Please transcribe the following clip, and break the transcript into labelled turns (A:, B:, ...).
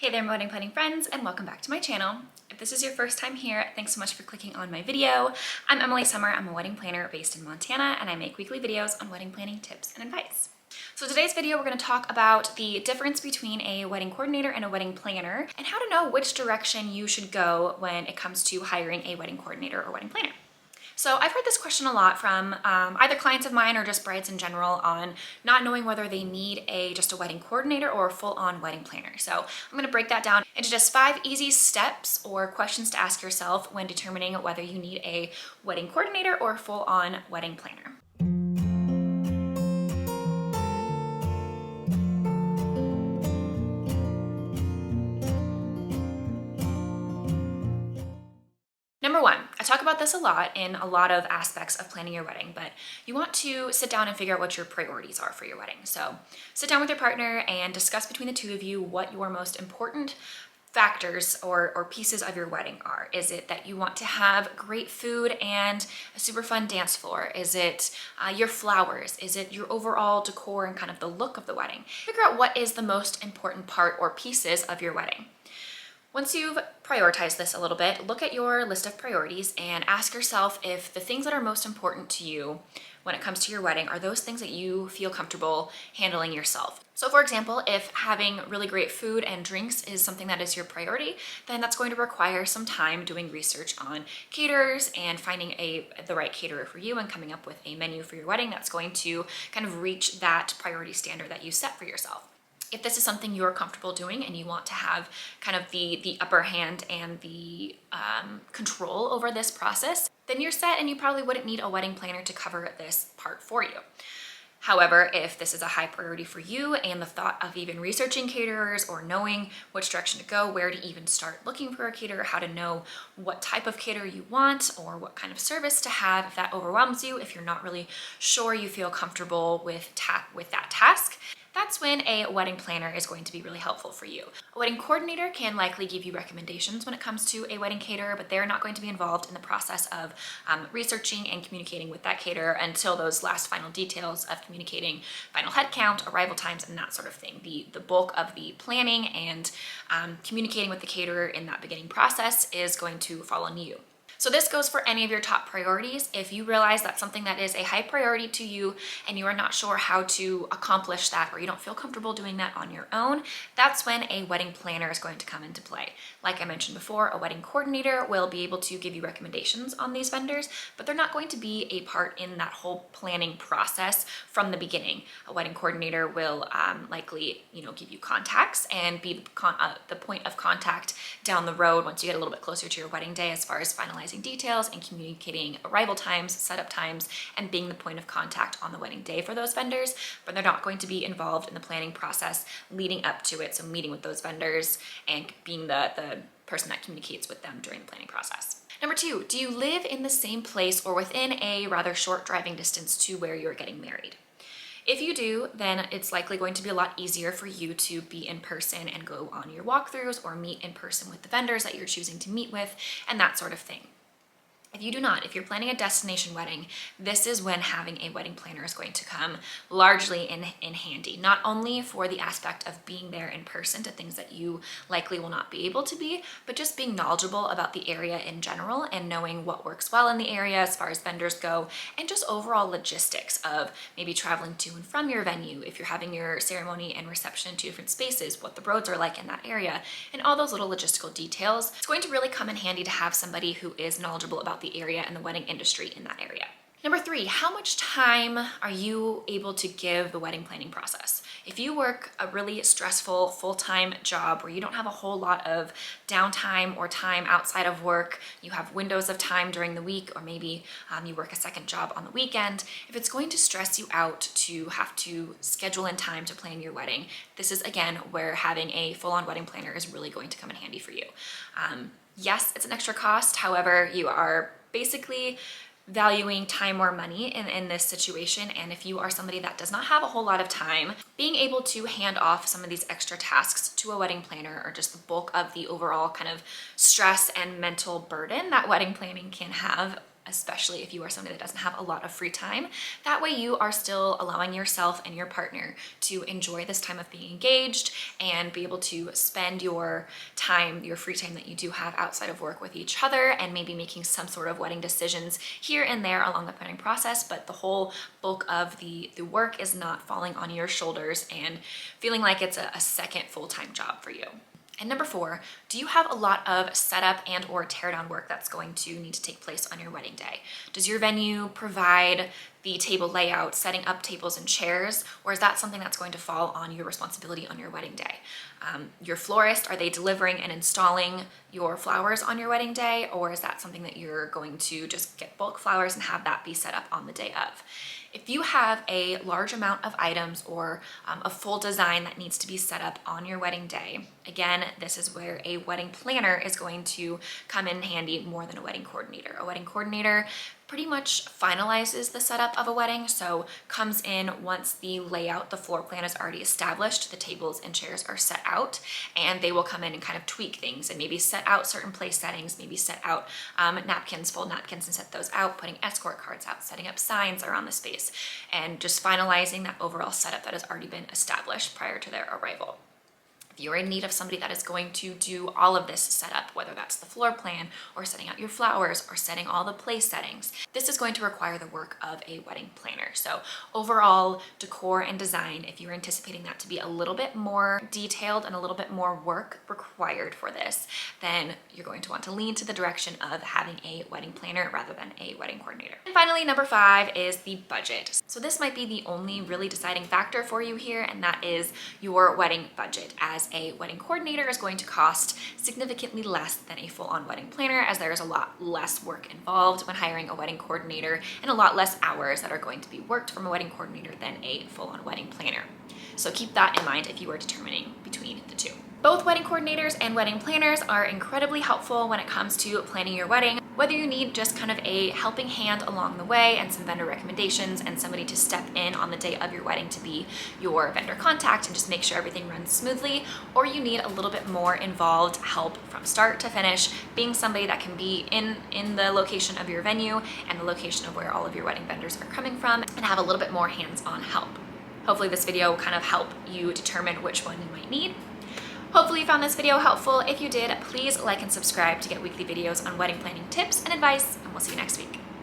A: Hey there, my wedding planning friends, and welcome back to my channel. If this is your first time here, thanks so much for clicking on my video. I'm Emily Summer. I'm a wedding planner based in Montana, and I make weekly videos on wedding planning tips and advice. So today's video, we're going to talk about the difference between a wedding coordinator and a wedding planner, and how to know which direction you should go when it comes to hiring a wedding coordinator or wedding planner. So I've heard this question a lot from either clients of mine or just brides in general on not knowing whether they need just a wedding coordinator or a full-on wedding planner. So I'm going to break that down into just 5 easy steps or questions to ask yourself when determining whether you need a wedding coordinator or a full-on wedding planner. Number 1, I talk about this a lot in a lot of aspects of planning your wedding, but you want to sit down and figure out what your priorities are for your wedding. So sit down with your partner and discuss between the two of you what your most important factors or pieces of your wedding are. Is it that you want to have great food and a super fun dance floor? Is it your flowers? Is it your overall decor and kind of the look of the wedding? Figure out what is the most important part or pieces of your wedding. Once you've prioritized this a little bit, look at your list of priorities and ask yourself if the things that are most important to you when it comes to your wedding are those things that you feel comfortable handling yourself. So for example, if having really great food and drinks is something that is your priority, then that's going to require some time doing research on caterers and finding the right caterer for you and coming up with a menu for your wedding that's going to kind of reach that priority standard that you set for yourself. If this is something you're comfortable doing and you want to have kind of the upper hand and the control over this process, then you're set and you probably wouldn't need a wedding planner to cover this part for you. However, if this is a high priority for you and the thought of even researching caterers or knowing which direction to go, where to even start looking for a caterer, how to know what type of caterer you want or what kind of service to have, if that overwhelms you, if you're not really sure you feel comfortable with that task, that's when a wedding planner is going to be really helpful for you. A wedding coordinator can likely give you recommendations when it comes to a wedding caterer, but they're not going to be involved in the process of researching and communicating with that caterer until those last final details of communicating final head count, arrival times, and that sort of thing. The bulk of the planning and communicating with the caterer in that beginning process is going to fall on you. So this goes for any of your top priorities. If you realize that's something that is a high priority to you and you are not sure how to accomplish that or you don't feel comfortable doing that on your own, that's when a wedding planner is going to come into play. Like I mentioned before, a wedding coordinator will be able to give you recommendations on these vendors, but they're not going to be a part in that whole planning process from the beginning. A wedding coordinator will likely, give you contacts and be the point of contact down the road once you get a little bit closer to your wedding day as far as finalizing details and communicating arrival times, setup times, and being the point of contact on the wedding day for those vendors, but they're not going to be involved in the planning process leading up to it, so meeting with those vendors and being the person that communicates with them during the planning process. Number 2, do you live in the same place or within a rather short driving distance to where you're getting married? If you do, then it's likely going to be a lot easier for you to be in person and go on your walkthroughs or meet in person with the vendors that you're choosing to meet with and that sort of thing. If you do not, if you're planning a destination wedding, this is when having a wedding planner is going to come largely in handy, not only for the aspect of being there in person to things that you likely will not be able to be, but just being knowledgeable about the area in general and knowing what works well in the area as far as vendors go, and just overall logistics of maybe traveling to and from your venue, if you're having your ceremony and reception in 2 different spaces, what the roads are like in that area, and all those little logistical details. It's going to really come in handy to have somebody who is knowledgeable about the area and the wedding industry in that area. Number 3, how much time are you able to give the wedding planning process? If you work a really stressful full-time job where you don't have a whole lot of downtime or time outside of work, you have windows of time during the week, or maybe you work a second job on the weekend, if it's going to stress you out to have to schedule in time to plan your wedding, this is again where having a full-on wedding planner is really going to come in handy for you. Yes, it's an extra cost. However, you are basically valuing time or money in this situation, and if you are somebody that does not have a whole lot of time, being able to hand off some of these extra tasks to a wedding planner or just the bulk of the overall kind of stress and mental burden that wedding planning can have especially if you are somebody that doesn't have a lot of free time. That way you are still allowing yourself and your partner to enjoy this time of being engaged and be able to spend your time, your free time that you do have outside of work with each other, and maybe making some sort of wedding decisions here and there along the planning process, but the whole bulk of the work is not falling on your shoulders and feeling like it's a second full-time job for you. And number 4, do you have a lot of setup and or tear down work that's going to need to take place on your wedding day? Does your venue provide the table layout, setting up tables and chairs, or is that something that's going to fall on your responsibility on your wedding day? Your florist, are they delivering and installing your flowers on your wedding day, or is that something that you're going to just get bulk flowers and have that be set up on the day of? If you have a large amount of items or a full design that needs to be set up on your wedding day, again, this is where a wedding planner is going to come in handy more than a wedding coordinator. A wedding coordinator pretty much finalizes the setup of a wedding, so comes in once the layout, the floor plan is already established, the tables and chairs are set out, and they will come in and kind of tweak things and maybe set out certain place settings, maybe set out napkins, fold napkins and set those out, putting escort cards out, setting up signs around the space, and just finalizing that overall setup that has already been established prior to their arrival. If you're in need of somebody that is going to do all of this setup, whether that's the floor plan or setting out your flowers or setting all the place settings, this is going to require the work of a wedding planner. So overall decor and design, if you're anticipating that to be a little bit more detailed and a little bit more work required for this, then you're going to want to lean to the direction of having a wedding planner rather than a wedding coordinator. And finally, number 5 is the budget. So this might be the only really deciding factor for you here, and that is your wedding budget. As a wedding coordinator is going to cost significantly less than a full-on wedding planner, as there is a lot less work involved when hiring a wedding coordinator and a lot less hours that are going to be worked from a wedding coordinator than a full-on wedding planner. So keep that in mind if you are determining between the two. Both wedding coordinators and wedding planners are incredibly helpful when it comes to planning your wedding. Whether you need just kind of a helping hand along the way and some vendor recommendations and somebody to step in on the day of your wedding to be your vendor contact and just make sure everything runs smoothly, or you need a little bit more involved help from start to finish, being somebody that can be in the location of your venue and the location of where all of your wedding vendors are coming from and have a little bit more hands-on help. Hopefully this video will kind of help you determine which one you might need. Hopefully you found this video helpful. If you did, please like and subscribe to get weekly videos on wedding planning tips and advice, and we'll see you next week.